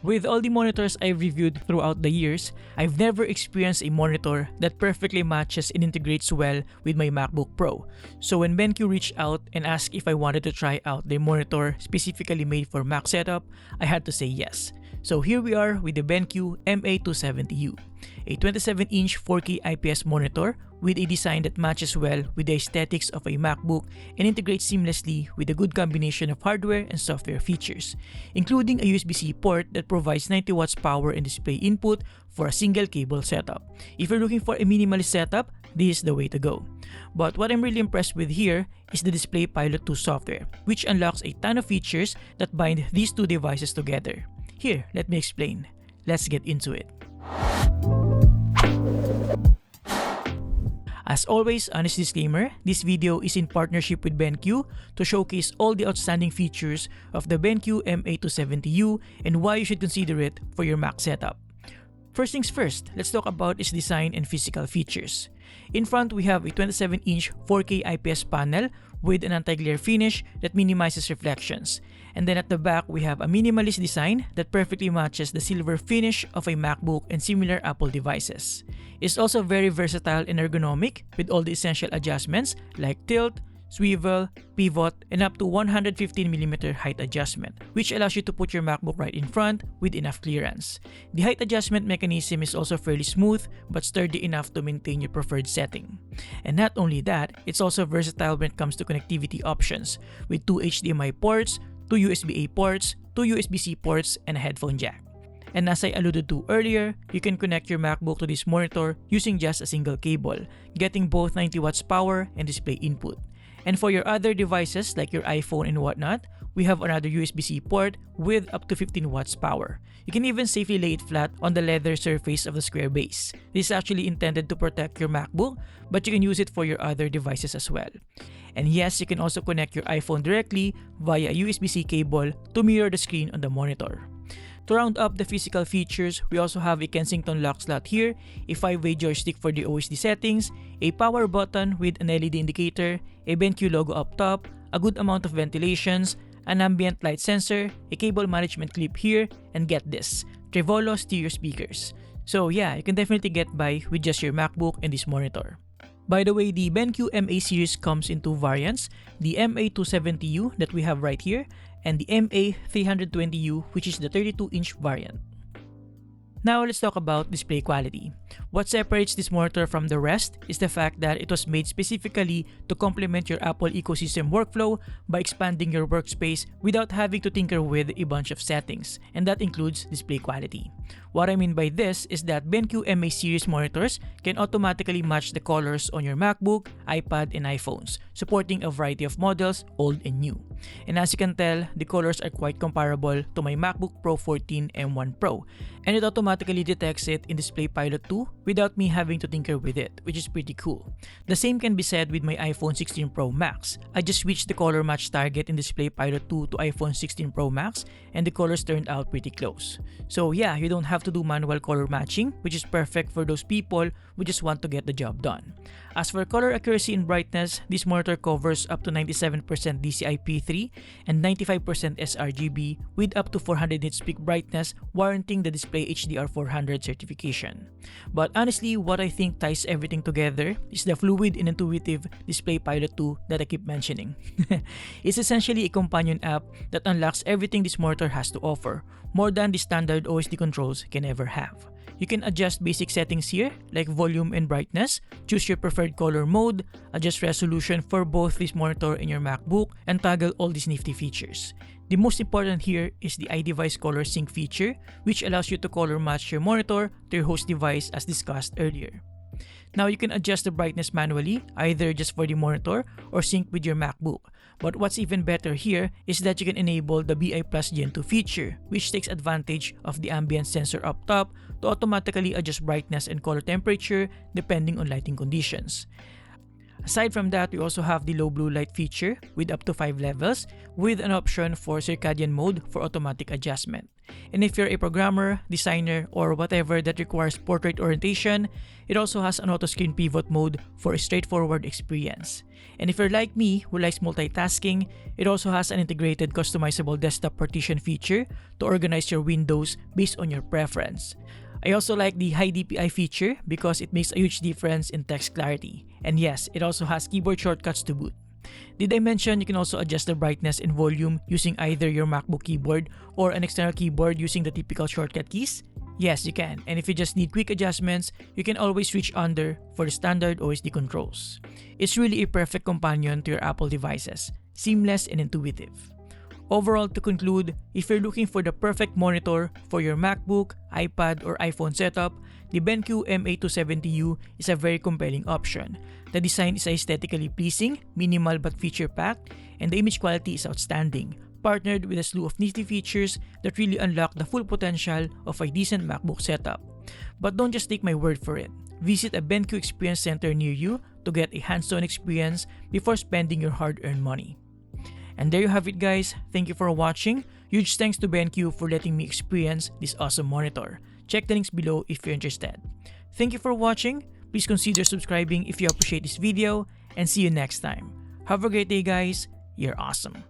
With all the monitors I've reviewed throughout the years, I've never experienced a monitor that perfectly matches and integrates well with my MacBook Pro. So when BenQ reached out and asked if I wanted to try out their monitor specifically made for Mac setup, I had to say yes. So here we are with the BenQ MA270U, a 27-inch 4K IPS monitor with a design that matches well with the aesthetics of a MacBook and integrates seamlessly with a good combination of hardware and software features, including a USB-C port that provides 90 watts power and display input for a single cable setup. If you're looking for a minimalist setup, this is the way to go. But what I'm really impressed with here is the Display Pilot 2 software, which unlocks a ton of features that bind these two devices together. Here, let me explain. Let's get into it. As always, honest disclaimer, this video is in partnership with BenQ to showcase all the outstanding features of the BenQ MA270U and why you should consider it for your Mac setup. First things first, let's talk about its design and physical features. In front, we have a 27-inch 4K IPS panel with an anti-glare finish that minimizes reflections. And then at the back, we have a minimalist design that perfectly matches the silver finish of a MacBook and similar Apple devices. It's also very versatile and ergonomic with all the essential adjustments like tilt, swivel, pivot, and up to 115mm height adjustment, which allows you to put your MacBook right in front with enough clearance. The height adjustment mechanism is also fairly smooth but sturdy enough to maintain your preferred setting. And not only that, it's also versatile when it comes to connectivity options with 2 HDMI ports, 2 USB-A ports, 2 USB-C ports, and a headphone jack. And as I alluded to earlier, you can connect your MacBook to this monitor using just a single cable, getting both 90 watts power and display input. And for your other devices like your iPhone and whatnot, we have another USB-C port with up to 15 watts power. You can even safely lay it flat on the leather surface of the square base. This is actually intended to protect your MacBook, but you can use it for your other devices as well. And yes, you can also connect your iPhone directly via a USB-C cable to mirror the screen on the monitor. To round up the physical features, we also have a Kensington lock slot here, a 5-way joystick for the OSD settings, a power button with an LED indicator, a BenQ logo up top, a good amount of ventilations, an ambient light sensor, a cable management clip here, and get this, TechBroll stereo speakers. So yeah, you can definitely get by with just your MacBook and this monitor. By the way, the BenQ MA series comes in two variants, the MA270U that we have right here, and the MA320U, which is the 32-inch variant. Now let's talk about display quality. What separates this monitor from the rest is the fact that it was made specifically to complement your Apple ecosystem workflow by expanding your workspace without having to tinker with a bunch of settings, and that includes display quality. What I mean by this is that BenQ MA series monitors can automatically match the colors on your MacBook, iPad, and iPhones, supporting a variety of models, old and new. And as you can tell, the colors are quite comparable to my MacBook Pro 14 M1 Pro, and it automatically detects it in Display Pilot 2 without me having to tinker with it, which is pretty cool. The same can be said with my iPhone 16 Pro Max. I just switched the color match target in Display Pilot 2 to iPhone 16 Pro Max, and the colors turned out pretty close. So yeah, you don't have to do manual color matching, which is perfect for those people who just want to get the job done. As for color accuracy and brightness, this monitor covers up to 97% DCI-P3 and 95% sRGB with up to 400 nits peak brightness, warranting the Display HDR 400 certification. But honestly, what I think ties everything together is the fluid and intuitive Display Pilot 2 that I keep mentioning. It's essentially a companion app that unlocks everything this monitor has to offer, more than the standard OSD controls can ever have. You can adjust basic settings here like volume and brightness, choose your preferred color mode, adjust resolution for both this monitor and your MacBook, and toggle all these nifty features. The most important here is the iDevice color sync feature, which allows you to color match your monitor to your host device as discussed earlier. Now you can adjust the brightness manually, either just for the monitor or sync with your MacBook. But what's even better here is that you can enable the BI Plus Gen 2 feature, which takes advantage of the ambient sensor up top to automatically adjust brightness and color temperature depending on lighting conditions. Aside from that, we also have the low blue light feature with up to 5 levels with an option for circadian mode for automatic adjustment. And if you're a programmer, designer, or whatever that requires portrait orientation, it also has an auto screen pivot mode for a straightforward experience. And if you're like me who likes multitasking, it also has an integrated customizable desktop partition feature to organize your windows based on your preference. I also like the high DPI feature because it makes a huge difference in text clarity. And yes, it also has keyboard shortcuts to boot. Did I mention you can also adjust the brightness and volume using either your MacBook keyboard or an external keyboard using the typical shortcut keys? Yes, you can, and if you just need quick adjustments, you can always reach under for the standard OSD controls. It's really a perfect companion to your Apple devices, seamless and intuitive. Overall, to conclude, if you're looking for the perfect monitor for your MacBook, iPad, or iPhone setup, the BenQ MA270U is a very compelling option. The design is aesthetically pleasing, minimal but feature-packed, and the image quality is outstanding, partnered with a slew of nifty features that really unlock the full potential of a decent MacBook setup. But don't just take my word for it. Visit a BenQ Experience Center near you to get a hands-on experience before spending your hard-earned money. And there you have it, guys. Thank you for watching. Huge thanks to BenQ for letting me experience this awesome monitor. Check the links below if you're interested. Thank you for watching. Please consider subscribing if you appreciate this video, and see you next time. Have a great day, guys. You're awesome.